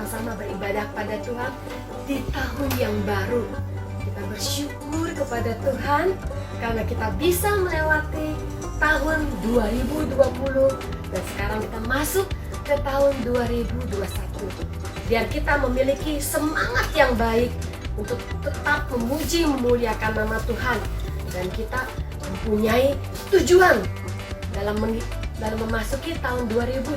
sama-sama beribadah pada Tuhan di tahun yang baru. Kita bersyukur kepada Tuhan karena kita bisa melewati tahun 2020 dan sekarang kita masuk ke tahun 2021. Biar kita memiliki semangat yang baik untuk tetap memuji memuliakan nama Tuhan, dan kita mempunyai tujuan dalam memasuki tahun 2021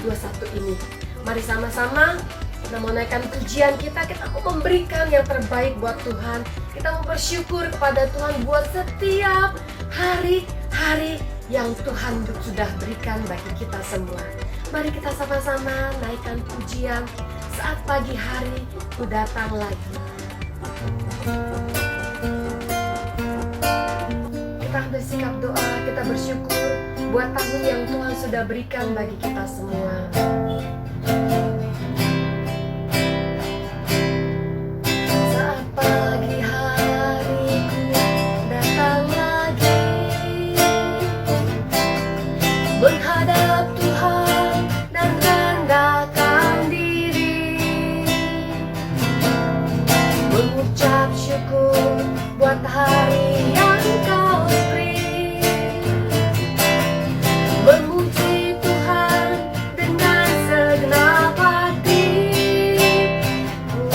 ini. Mari sama-sama kita menaikkan pujian kita mau memberikan yang terbaik buat Tuhan. Kita mau bersyukur kepada Tuhan buat setiap hari-hari yang Tuhan sudah berikan bagi kita semua. Mari kita sama-sama naikkan pujian saat pagi hari ku datang lagi. Kita bersikap doa, kita bersyukur buat tahun yang Tuhan sudah berikan bagi kita semua. Saat pagi hari ku datang lagi menghadap Tuhan dan rendahkan diri, mengucap syukur buat hari yang Kau beri, memuji Tuhan dengan segenap hati, ku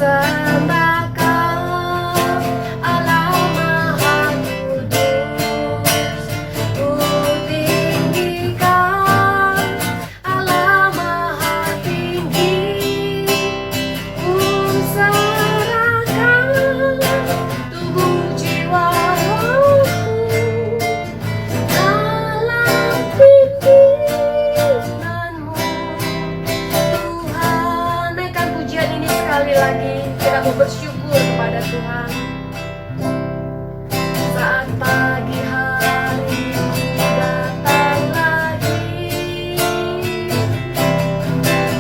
sembah Kau Allah Maha Kudus, ku tinggikan Allah Maha Tinggi, ku serahkan tubuh jiwa rohku dalam pimpinan-Mu Tuhan. Naikkan pujian ini sekali lagi, kita mau bersyukur kepada Tuhan. Saat pagi hari datang lagi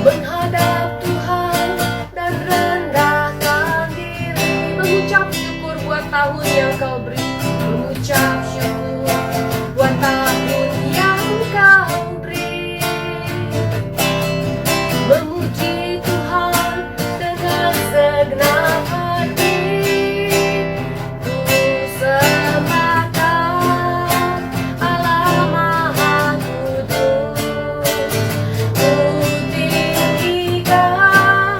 menghadap Tuhan dan rendahkan diri, mengucap syukur buat tahun yang Kau beri, mengucap syukur buat tahun yang Kau beri, memuji Tuhan dengan segenap hati, ku sembahkan Allah Maha Kudus, ku tinggikan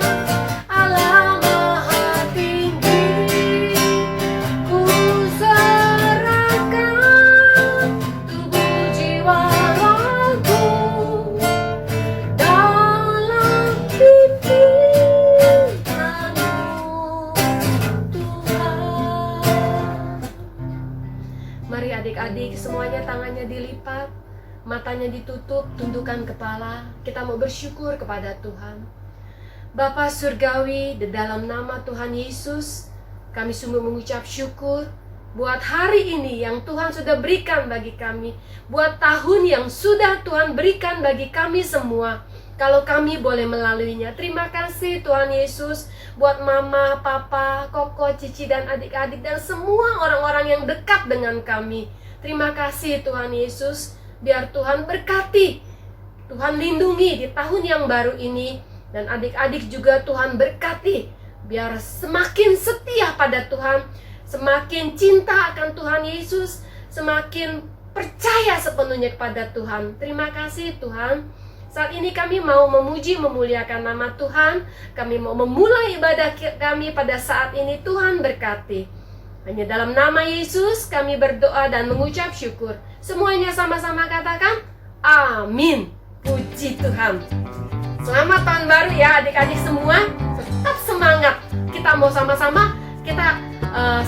Allah Maha Tinggi, ku serahkan tubuh jiwa rohku dalam pimpinan-Mu Tuhan. Mari adik-adik semuanya tangannya dilipat, matanya ditutup, tundukkan kepala. Kita mau bersyukur kepada Tuhan. Bapa Surgawi, di dalam nama Tuhan Yesus, kami sungguh mengucap syukur buat hari ini yang Tuhan sudah berikan bagi kami, buat tahun yang sudah Tuhan berikan bagi kami semua, kalau kami boleh melaluinya. Terima kasih Tuhan Yesus buat mama, papa, koko, cici, dan adik-adik, dan semua orang-orang yang dekat dengan kami. Terima kasih Tuhan Yesus, biar Tuhan berkati, Tuhan lindungi di tahun yang baru ini, dan adik-adik juga Tuhan berkati, biar semakin setia pada Tuhan, semakin cinta akan Tuhan Yesus, semakin percaya sepenuhnya kepada Tuhan. Terima kasih Tuhan. Saat ini kami mau memuji memuliakan nama Tuhan. Kami mau memulai ibadah kami pada saat ini. Tuhan berkati. Hanya dalam nama Yesus kami berdoa dan mengucap syukur. Semuanya sama-sama katakan amin. Puji Tuhan. Selamat tahun baru ya adik-adik semua. Tetap semangat. Kita mau sama-sama,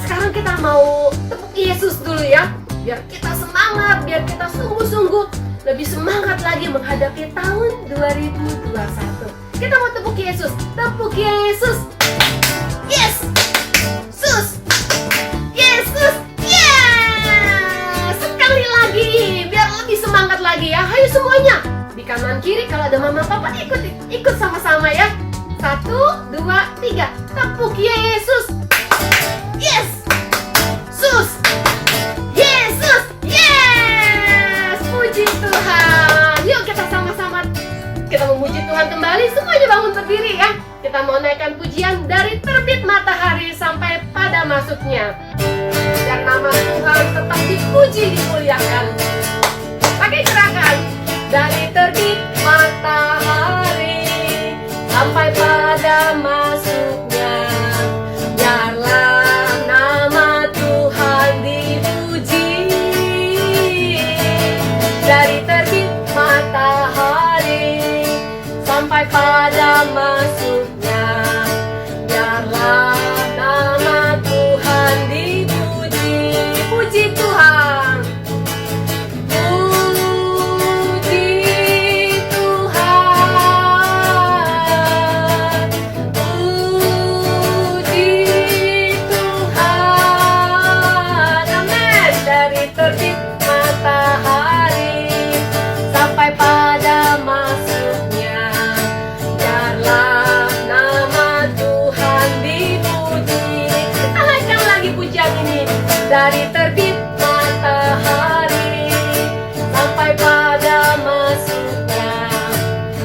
sekarang kita mau tepuk Yesus dulu ya. Biar kita semangat, biar kita sungguh-sungguh lebih semangat lagi menghadapi tahun 2021. Kita mau tepuk Yesus. Tepuk Yesus. Yes. Sus. Yesus. Yes. Sekali lagi, biar lebih semangat lagi ya. Ayo semuanya. Di kanan kiri kalau ada mama papa ikut sama-sama ya. 1, 2, 3. Tepuk Yesus. Yes. Sus. Yesus. Yes. Puji Tuhan. Yuk kita sama-sama kita memuji Tuhan kembali. Semuanya bangun berdiri ya. Kita mau naikkan pujian dari terbit matahari sampai pada masuknya. Dan nama Tuhan tetap dipuji, dimuliakan. Pakai gerakan. Dari terbit matahari sampai pada masuknya, biarlah nama Tuhan dipuji. Dari terbit matahari sampai pada masuknya, biarlah nama Tuhan dipuji. Puji Tuhan. Terbit matahari sampai pada masuknya, biarlah nama Tuhan dipuji. Kita naikkan lagi pujian ini. Dari terbit matahari sampai pada masuknya,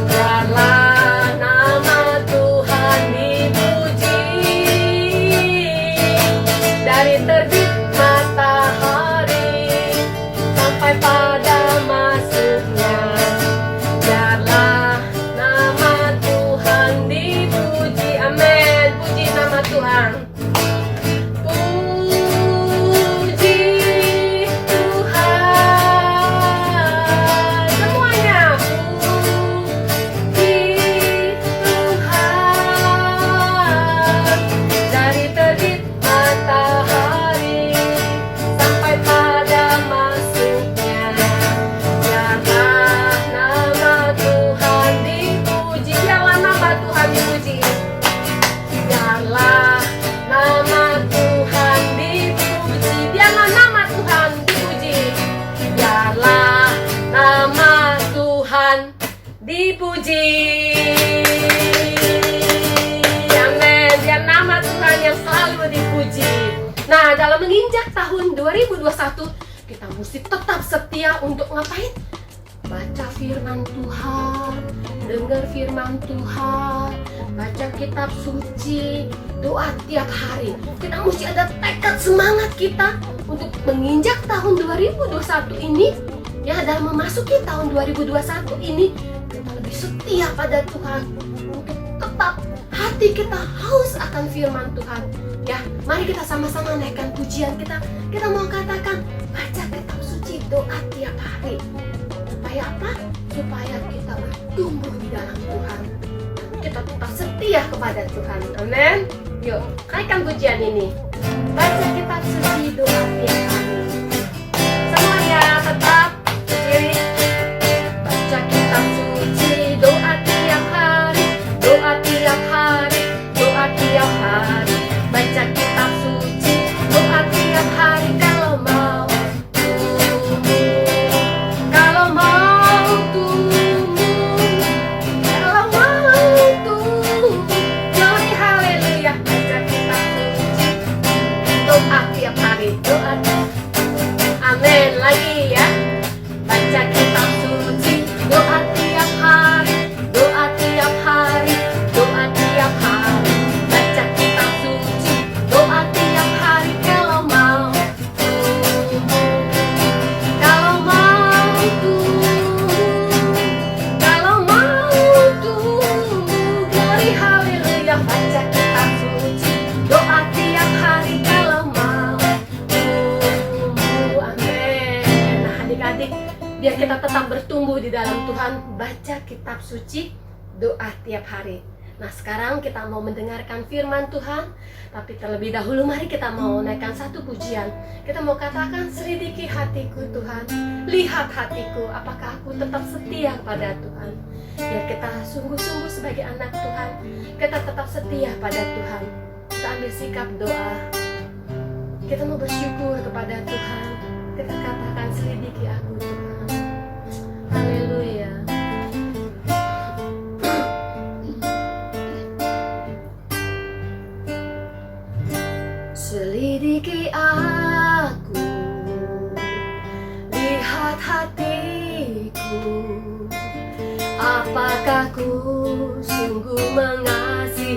biarlah nama Tuhan dipuji. Dari terbit matahari sampai pada masuknya, biarlah nama Tuhan dipuji. Amin. Puji nama Tuhan. Puji Tuhan. Semuanya. Puji Tuhan. Dari terbit matahari sampai pada masuknya, biarlah nama Tuhan dipuji. Biarlah nama Tuhan dipuji. Biarlah nama Tuhan dipuji. Biarlah nama Tuhan dipuji. Biarlah nama Tuhan dipuji. Amin. Biar nama Tuhan yang selalu dipuji. Nah, dalam menginjak tahun 2021, kita mesti tetap setia untuk ngapain? Baca firman Tuhan, dengar firman Tuhan, baca kitab suci, doa tiap hari. Kita mesti ada tekad semangat kita untuk menginjak tahun 2021 ini. Ya, dalam memasuki tahun 2021 ini, kita lebih setia pada Tuhan untuk tetap hati kita haus akan firman Tuhan. Ya, mari kita sama-sama naikkan pujian kita. Kita mau katakan, baca kitab suci, doa tiap hari. Supaya apa? Supaya kita bertumbuh di dalam Tuhan. Kita tetap setia kepada Tuhan. Amin. Yuk, naikkan pujian ini. Baca kitab suci, doa tiap hari. Semuanya tetap berdiri. Baca kitab suci, doa tiap hari. Doa tiap hari. Doa tiap hari. Baca kitab suci, doa tiap hari. Kalau mau tumbuh, kalau mau tumbuh, kalau mau tumbuh, glory haleluya. Baca kitab suci, doa tiap hari. Doa, amin. Lagi ya. Baca kitab suci, doa tiap hari. Doa tiap hari. Doa tiap hari. Baca kitab suci, doa tiap hari. Kalau mau tumbuh, kalau mau tumbuh, kalau mau tumbuh, glory haleluya. Baca kitab suci, doa tiap hari. Kalau mau tumbuh, amin. Nah, adik-adik, biar kita tetap bertumbuh di dalam Tuhan, baca kitab suci, doa tiap hari. Nah, sekarang kita mau mendengarkan firman Tuhan. Tapi terlebih dahulu mari kita mau naikkan satu pujian. Kita mau katakan, selidiki hatiku Tuhan, lihat hatiku, apakah aku tetap setia kepada Tuhan. Biar kita sungguh-sungguh sebagai anak Tuhan, kita tetap setia pada Tuhan. Kita ambil sikap doa. Kita mau bersyukur kepada Tuhan. Kita katakan, selidiki aku Tuhan. Haleluya. Selidiki aku, lihat hatiku, apakah ku sungguh mengasihi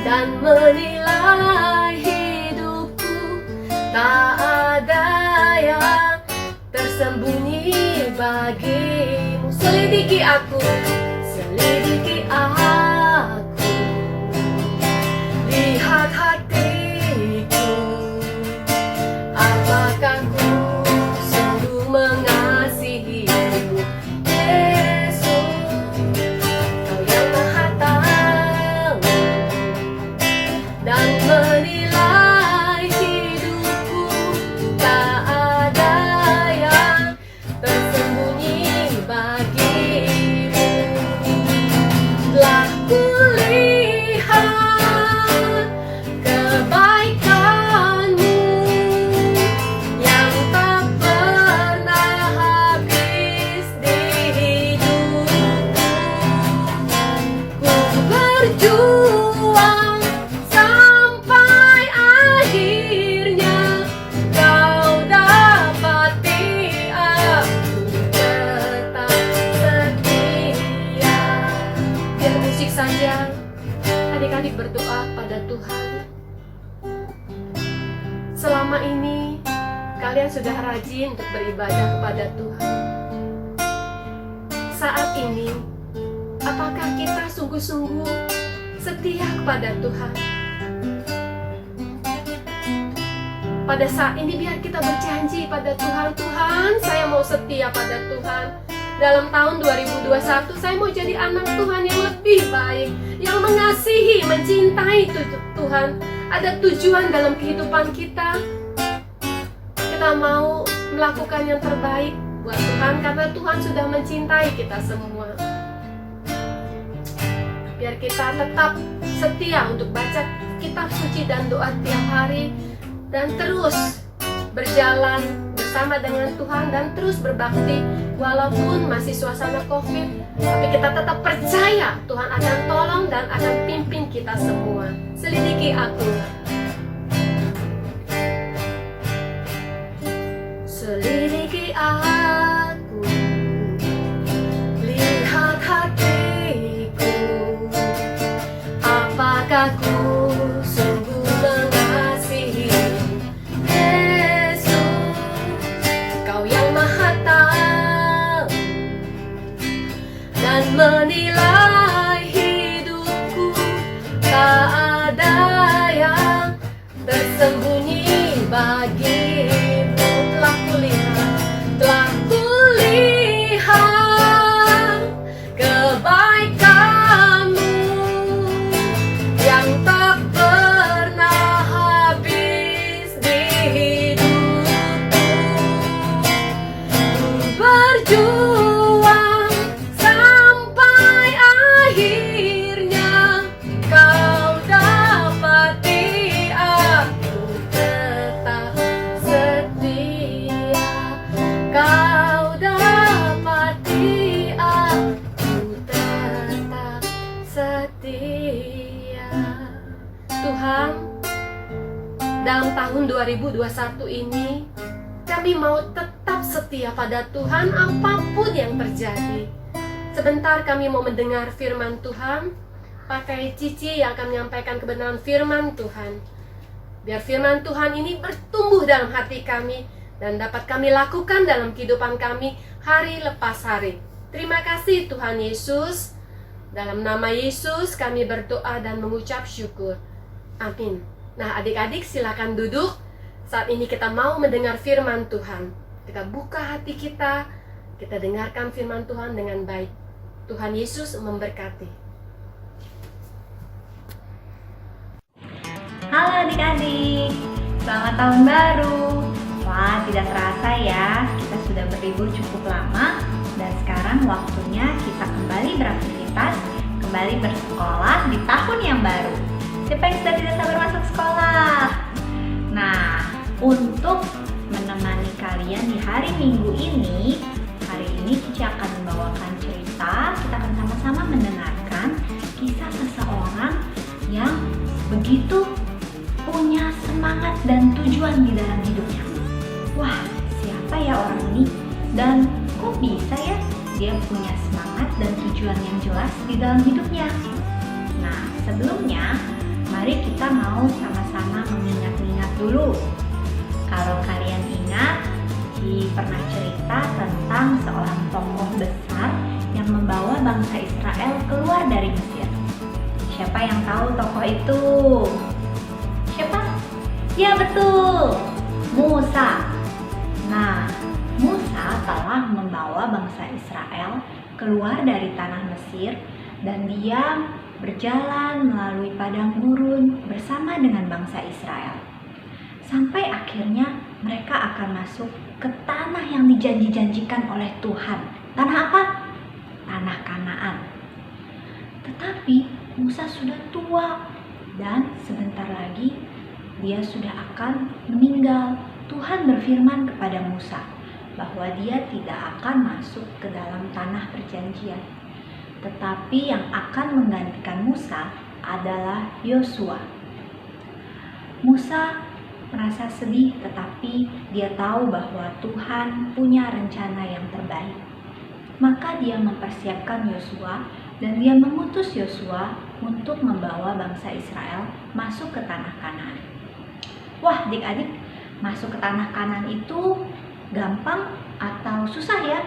dan menilai hidupku. Tak ada yang tersembunyi bagimu. Selidiki aku, selidiki aku, lihat hatiku. Apakah ku sungguh mengasihimu, Yesus? Kau yang Maha Tahu dan menilai hidupku. Tak ada yang tersembunyi bagimu. Telah kulihat kebaikanmu yang tak pernah habis di hidupku. Ku berjuang sampai akhirnya kau dapati aku tetap setia. Biar musik saja, adik-adik berdoa pada Tuhan. Selama ini kalian sudah rajin untuk beribadah kepada Tuhan. Saat ini, apakah kita sungguh-sungguh setia kepada Tuhan? Pada saat ini biar kita berjanji pada Tuhan, Tuhan, saya mau setia pada Tuhan. Dalam tahun 2021 saya mau jadi anak Tuhan yang lebih baik, yang mengasihi, mencintai Tuhan. Ada tujuan dalam kehidupan kita. Kita mau melakukan yang terbaik buat Tuhan karena Tuhan sudah mencintai kita semua. Biar kita tetap setia untuk baca kitab suci dan doa tiap hari, dan terus berjalan bersama dengan Tuhan dan terus berbakti walaupun masih suasana COVID, tapi kita tetap percaya Tuhan akan tolong dan akan pimpin kita semua. Selidiki aku, selidiki aku, lihat hatiku. Apakah ku sungguh mengasihi Yesus? Kau yang Maha Tahu dan menilai hidupku. Tak ada yang tersembunyi bagimu. Telah kulihat kebaikanmu yang tak pernah habis di hidupku. Ku berjuang sampai akhirnya kau dapati aku tetap setia. Kau dapati aku tetap setia. Tuhan, dalam tahun 2021 ini kami mau tetap setia pada Tuhan apapun yang terjadi. Sebentar kami mau mendengar firman Tuhan. Pakai Cici yang akan menyampaikan kebenaran firman Tuhan. Biar firman Tuhan ini bertumbuh dalam hati kami dan dapat kami lakukan dalam kehidupan kami hari lepas hari. Terima kasih Tuhan Yesus. Dalam nama Yesus kami berdoa dan mengucap syukur. Amin. Nah, adik-adik silakan duduk. Saat ini kita mau mendengar firman Tuhan. Kita buka hati kita dengarkan firman Tuhan dengan baik. Tuhan Yesus memberkati. Halo adik-adik, selamat tahun baru. Wah, tidak terasa ya, kita sudah berlibur cukup lama. Dan sekarang waktunya kita kembali beraktivitas, kembali bersekolah di tahun yang baru. Siapa yang sudah tidak sabar masuk sekolah? Nah, untuk menemani kalian di hari Minggu ini, hari ini Cici akan membawakan cerita. Kita akan sama-sama mendengarkan kisah seseorang yang begitu punya semangat dan tujuan di dalam hidupnya. Wah, siapa ya orang ini? Dan kok bisa ya dia punya semangat dan tujuan yang jelas di dalam hidupnya? Nah, sebelumnya mari kita mau sama-sama mengingat-ingat dulu. Kalau kalian ingat, pernah cerita tentang seorang tokoh besar yang membawa bangsa Israel keluar dari Mesir. Siapa yang tahu tokoh itu? Siapa? Ya betul, Musa. Nah, Musa telah membawa bangsa Israel keluar dari tanah Mesir dan dia berjalan melalui padang gurun bersama dengan bangsa Israel. Sampai akhirnya mereka akan masuk ke tanah yang dijanji-janjikan oleh Tuhan. Tanah apa? Tanah Kanaan. Tetapi Musa sudah tua dan sebentar lagi dia sudah akan meninggal. Tuhan berfirman kepada Musa bahwa dia tidak akan masuk ke dalam tanah perjanjian. Tetapi yang akan menggantikan Musa adalah Yosua. Musa merasa sedih, tetapi dia tahu bahwa Tuhan punya rencana yang terbaik. Maka dia mempersiapkan Yosua dan dia mengutus Yosua untuk membawa bangsa Israel masuk ke tanah Kanaan. Wah, adik-adik, masuk ke tanah Kanaan itu gampang atau susah ya?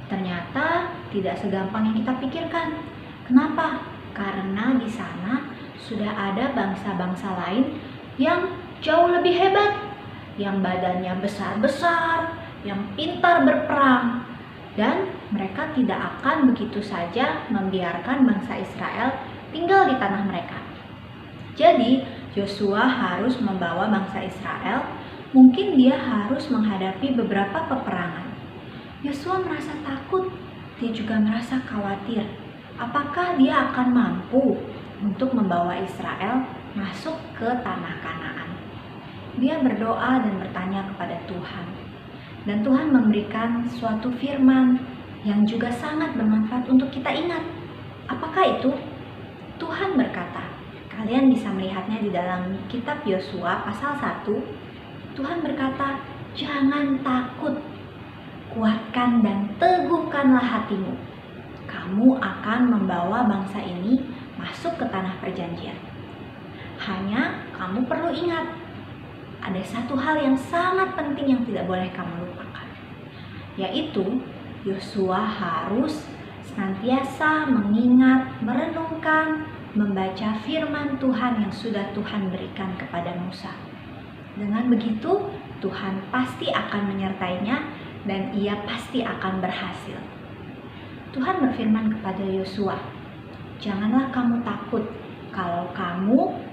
Ternyata tidak segampang yang kita pikirkan. Kenapa? Karena di sana sudah ada bangsa-bangsa lain yang jauh lebih hebat, yang badannya besar-besar, yang pintar berperang, dan mereka tidak akan begitu saja membiarkan bangsa Israel tinggal di tanah mereka. Jadi, Yosua harus membawa bangsa Israel, mungkin dia harus menghadapi beberapa peperangan. Yosua merasa takut, dia juga merasa khawatir. Apakah dia akan mampu untuk membawa Israel masuk ke tanah Kanaan? Dia berdoa dan bertanya kepada Tuhan. Dan Tuhan memberikan suatu firman yang juga sangat bermanfaat untuk kita ingat. Apakah itu? Tuhan berkata, kalian bisa melihatnya di dalam kitab Yosua pasal 1. Tuhan berkata, jangan takut, kuatkan dan teguhkanlah hatimu. Kamu akan membawa bangsa ini masuk ke tanah perjanjian. Hanya kamu perlu ingat, ada satu hal yang sangat penting yang tidak boleh kamu lupakan, yaitu Yosua harus senantiasa mengingat, merenungkan, membaca firman Tuhan yang sudah Tuhan berikan kepada Musa. Dengan begitu, Tuhan pasti akan menyertainya dan ia pasti akan berhasil. Tuhan berfirman kepada Yosua, janganlah kamu takut kalau kamu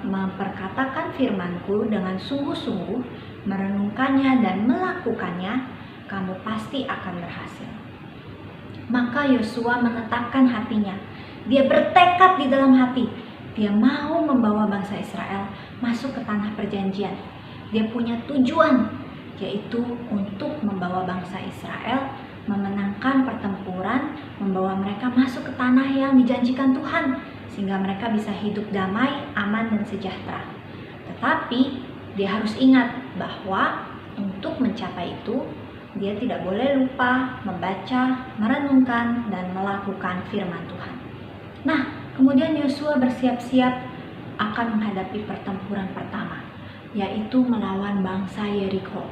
memperkatakan firman-Ku dengan sungguh-sungguh, merenungkannya dan melakukannya, kamu pasti akan berhasil. Maka Yosua menetapkan hatinya. Dia bertekad di dalam hati. Dia mau membawa bangsa Israel masuk ke tanah perjanjian. Dia punya tujuan, yaitu untuk membawa bangsa Israel memenangkan pertempuran, membawa mereka masuk ke tanah yang dijanjikan Tuhan, sehingga mereka bisa hidup damai, aman, dan sejahtera. Tetapi dia harus ingat bahwa untuk mencapai itu, dia tidak boleh lupa membaca, merenungkan, dan melakukan firman Tuhan. Nah, kemudian Yosua bersiap-siap akan menghadapi pertempuran pertama, yaitu melawan bangsa Yerikho.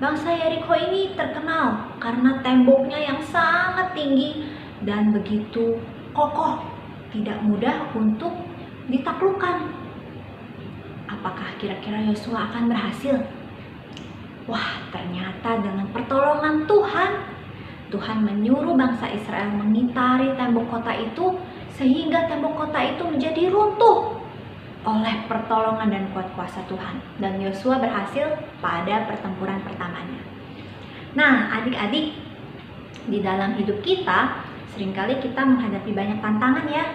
Bangsa Yerikho ini terkenal karena temboknya yang sangat tinggi dan begitu kokoh, tidak mudah untuk ditaklukkan. Apakah kira-kira Yosua akan berhasil? Wah, ternyata dengan pertolongan Tuhan, Tuhan menyuruh bangsa Israel mengitari tembok kota itu sehingga tembok kota itu menjadi runtuh oleh pertolongan dan kuat kuasa Tuhan. Dan Yosua berhasil pada pertempuran pertamanya. Nah, adik-adik, di dalam hidup kita seringkali kita menghadapi banyak tantangan ya.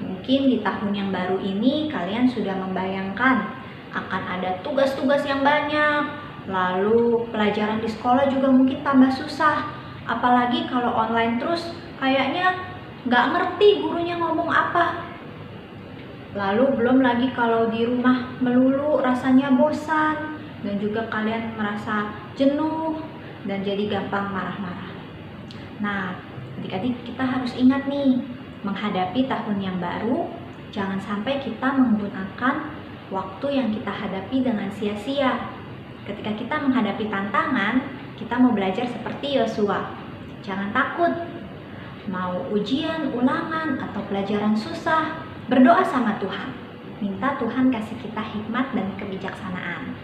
Mungkin di tahun yang baru ini kalian sudah membayangkan akan ada tugas-tugas yang banyak, lalu pelajaran di sekolah juga mungkin tambah susah. Apalagi kalau online terus kayaknya nggak ngerti gurunya ngomong apa. Lalu belum lagi kalau di rumah melulu rasanya bosan dan juga kalian merasa jenuh dan jadi gampang marah-marah. Nah, adik-adik kita harus ingat nih, menghadapi tahun yang baru jangan sampai kita menggunakan waktu yang kita hadapi dengan sia-sia. Ketika kita menghadapi tantangan, kita mau belajar seperti Yosua. Jangan takut. Mau ujian, ulangan, atau pelajaran susah, berdoa sama Tuhan. Minta Tuhan kasih kita hikmat dan kebijaksanaan.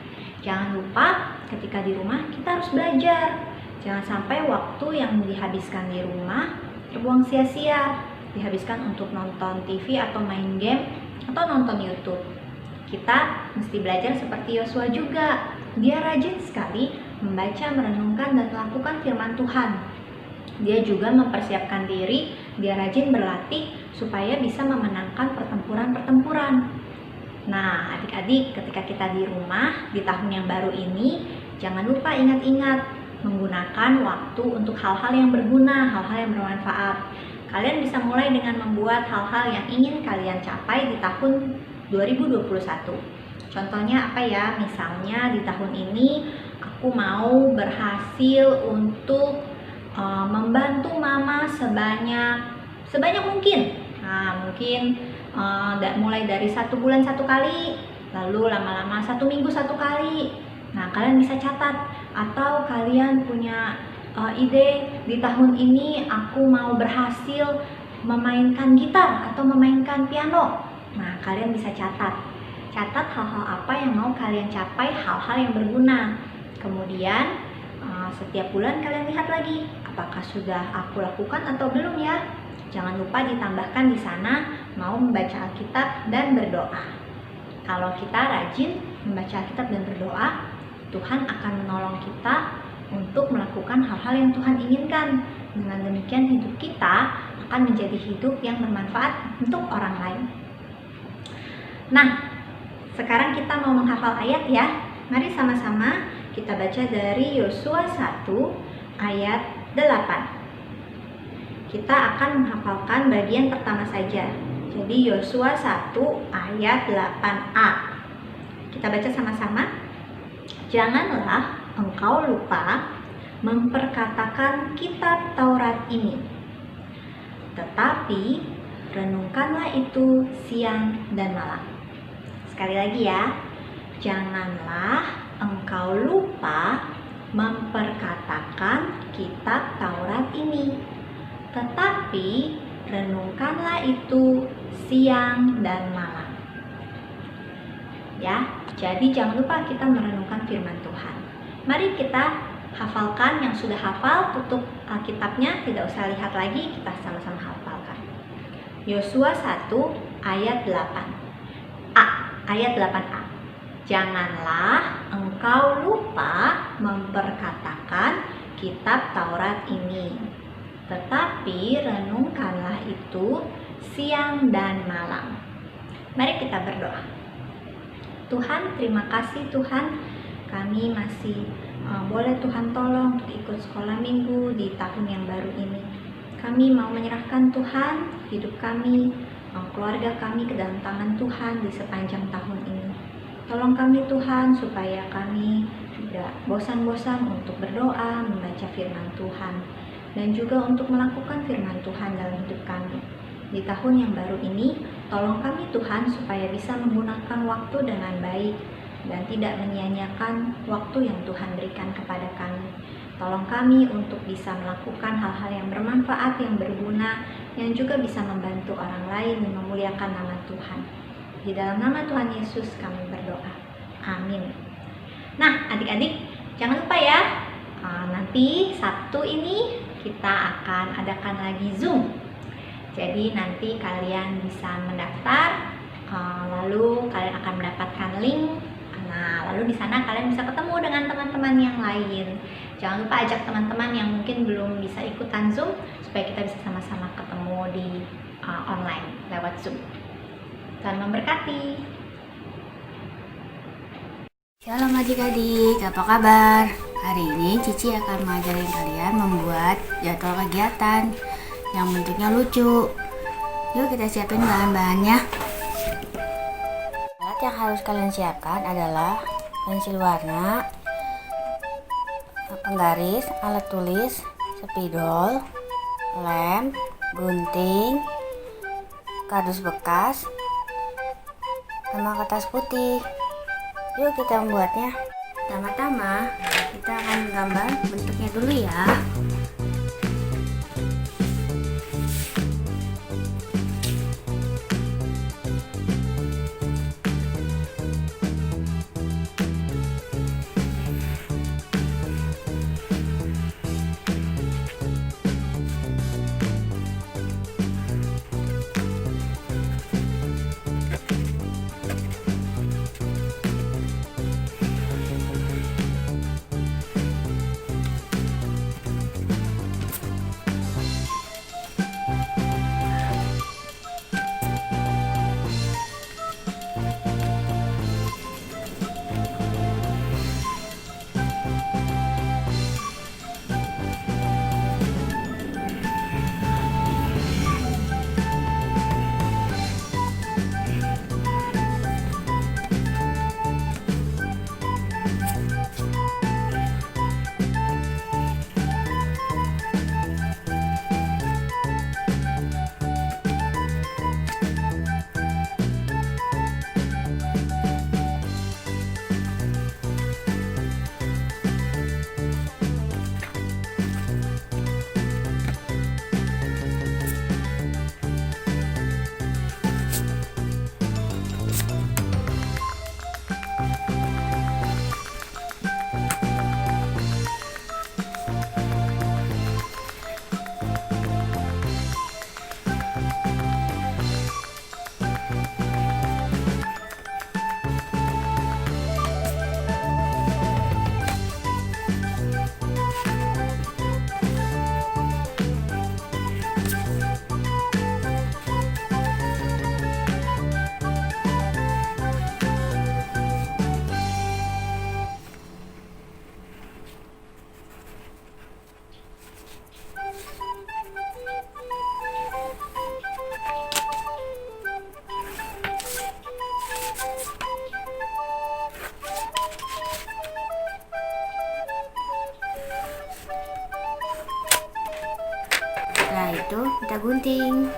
Jangan lupa ketika di rumah kita harus belajar. Jangan sampai waktu yang dihabiskan di rumah terbuang sia-sia, dihabiskan untuk nonton TV atau main game atau nonton YouTube. Kita mesti belajar seperti Yosua juga. Dia rajin sekali membaca, merenungkan, dan melakukan firman Tuhan. Dia juga mempersiapkan diri, dia rajin berlatih supaya bisa memenangkan pertempuran-pertempuran. Nah, adik-adik, ketika kita di rumah di tahun yang baru ini, jangan lupa ingat-ingat menggunakan waktu untuk hal-hal yang berguna, hal-hal yang bermanfaat. Kalian bisa mulai dengan membuat hal-hal yang ingin kalian capai di tahun 2021. Contohnya apa ya? Misalnya di tahun ini aku mau berhasil untuk membantu mama sebanyak mungkin. Nah, mungkin mulai dari 1 bulan 1 kali, lalu lama-lama 1 minggu 1 kali. Nah, kalian bisa catat. Atau kalian punya ide, di tahun ini aku mau berhasil memainkan gitar atau memainkan piano. Nah, kalian bisa catat hal-hal apa yang mau kalian capai, hal-hal yang berguna. Kemudian setiap bulan kalian lihat lagi, apakah sudah aku lakukan atau belum ya. Jangan lupa ditambahkan di sana mau membaca Alkitab dan berdoa. Kalau kita rajin membaca Alkitab dan berdoa, Tuhan akan menolong kita untuk melakukan hal-hal yang Tuhan inginkan. Dengan demikian hidup kita akan menjadi hidup yang bermanfaat untuk orang lain. Nah, sekarang kita mau menghafal ayat ya. Mari sama-sama kita baca dari Yosua 1 ayat 8. Kita akan menghafalkan bagian pertama saja. Jadi Yosua 1 ayat 8a. Kita baca sama-sama. Janganlah engkau lupa memperkatakan kitab Taurat ini, tetapi renungkanlah itu siang dan malam. Sekali lagi ya, janganlah engkau lupa memperkatakan kitab Taurat ini, tetapi renungkanlah itu siang dan malam. Ya, jadi jangan lupa kita merenungkan firman Tuhan. Mari kita hafalkan. Yang sudah hafal, tutup Alkitabnya, tidak usah lihat lagi, kita sama-sama hafalkan. Yosua 1 ayat 8a. Janganlah engkau lupa memperkatakan kitab Taurat ini, tetapi renungkanlah itu siang dan malam. Mari kita berdoa. Tuhan, terima kasih Tuhan, kami masih boleh Tuhan tolong untuk ikut sekolah minggu di tahun yang baru ini. Kami mau menyerahkan Tuhan hidup kami, keluarga kami ke dalam tangan Tuhan di sepanjang tahun ini. Tolong kami Tuhan supaya kami tidak bosan-bosan untuk berdoa, membaca firman Tuhan, dan juga untuk melakukan firman Tuhan dalam hidup kami. Di tahun yang baru ini, tolong kami Tuhan supaya bisa menggunakan waktu dengan baik dan tidak menyia-nyiakan waktu yang Tuhan berikan kepada kami. Tolong kami untuk bisa melakukan hal-hal yang bermanfaat, yang berguna, yang juga bisa membantu orang lain dan memuliakan nama Tuhan. Di dalam nama Tuhan Yesus kami berdoa. Amin. Nah, adik-adik, jangan lupa ya, nanti Sabtu ini kita akan adakan lagi Zoom. Jadi nanti kalian bisa mendaftar, lalu kalian akan mendapatkan link. Nah, lalu di sana kalian bisa ketemu dengan teman-teman yang lain. Jangan lupa ajak teman-teman yang mungkin belum bisa ikutan Zoom, supaya kita bisa sama-sama ketemu di online lewat Zoom. Tuhan memberkati. Shalom adik-adik, apa kabar? Hari ini Cici akan mengajarin kalian membuat jadwal kegiatan yang bentuknya lucu. Yuk kita siapin bahan-bahannya. Alat yang harus kalian siapkan adalah pensil warna, penggaris, alat tulis, spidol, lem, gunting, kardus bekas, sama kertas putih. Yuk kita membuatnya. Pertama-tama kita akan gambar bentuknya dulu ya. Setelah itu kita gunting.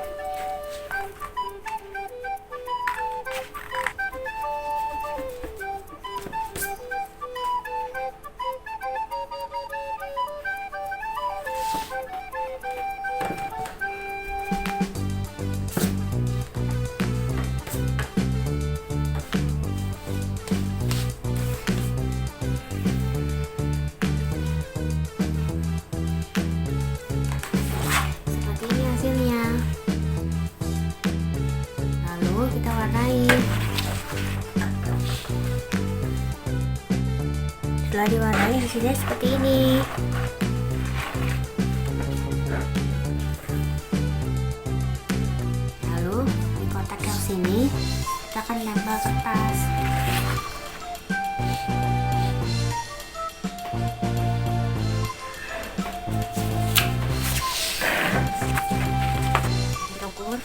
Seperti ini hasilnya. Lalu kita warnai. Setelah diwarnai hasilnya seperti ini. Lalu di kotak yang sini kita akan nempel kertas. Ukur.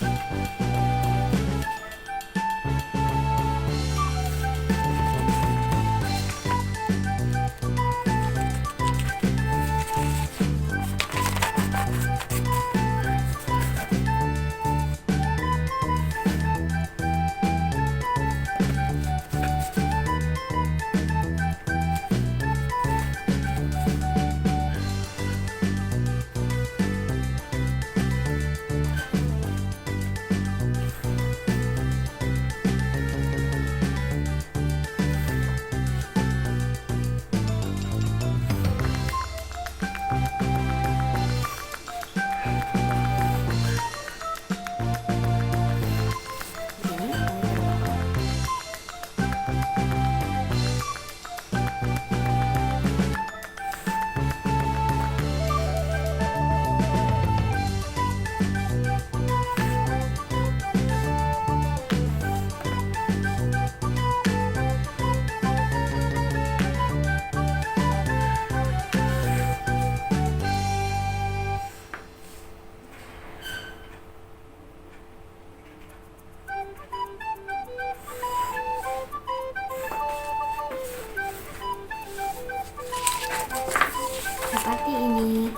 Seperti ini.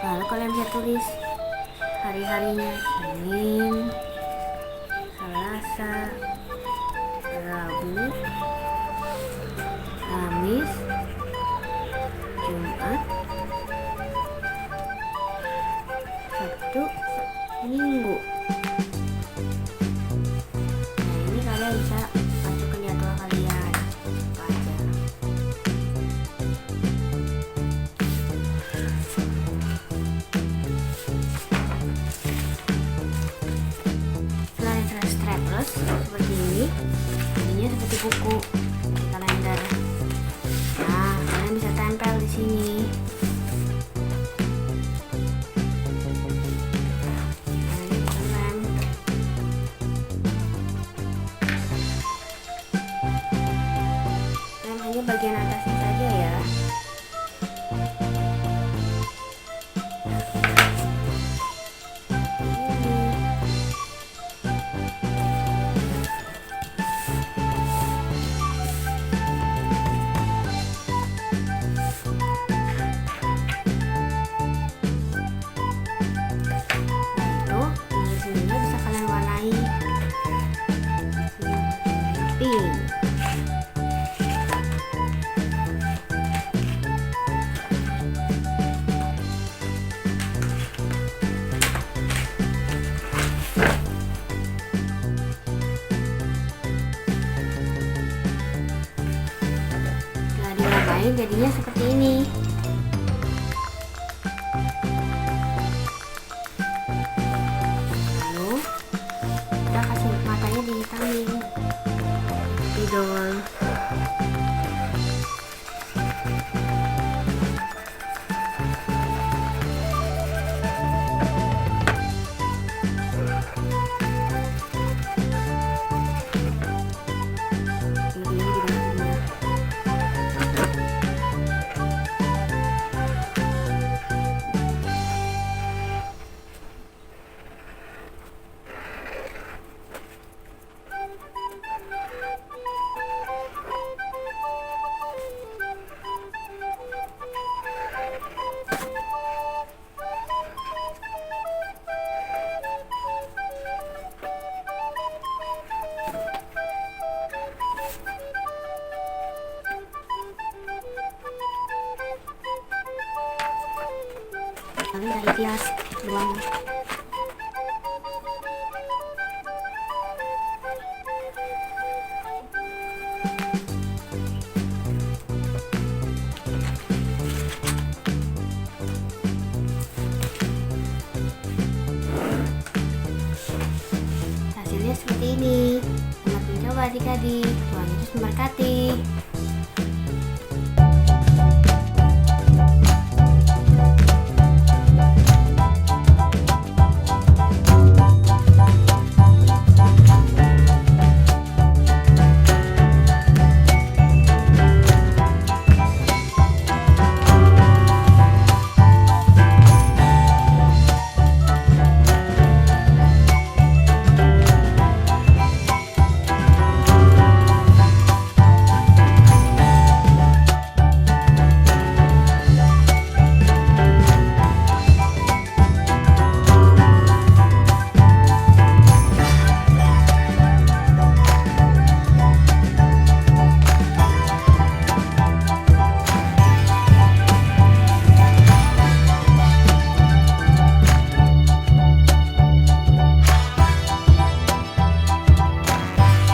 Lalu kalian bisa tulis hari-harinya Senin, Selasa, Rabu, Kamis, Jumat, Sabtu, Minggu. Nah, ini kalian bisa masukin jadwal kalian apa aja. Selain strapless seperti ini, jadinya seperti buku di kalender. Nah, kalian bisa tempel di sini. Hanya bagian atasnya saja ya. Itu sininya bisa kalian warnai pink. Setelah diwarnain jadinya seperti ini. Lalu kita kasih matanya dihitamin spidol. Ini juga punya. Lalu dari kias buang. Hasilnya seperti ini. Selamat mencoba adik-adik. Tuhan Yesus memberkati.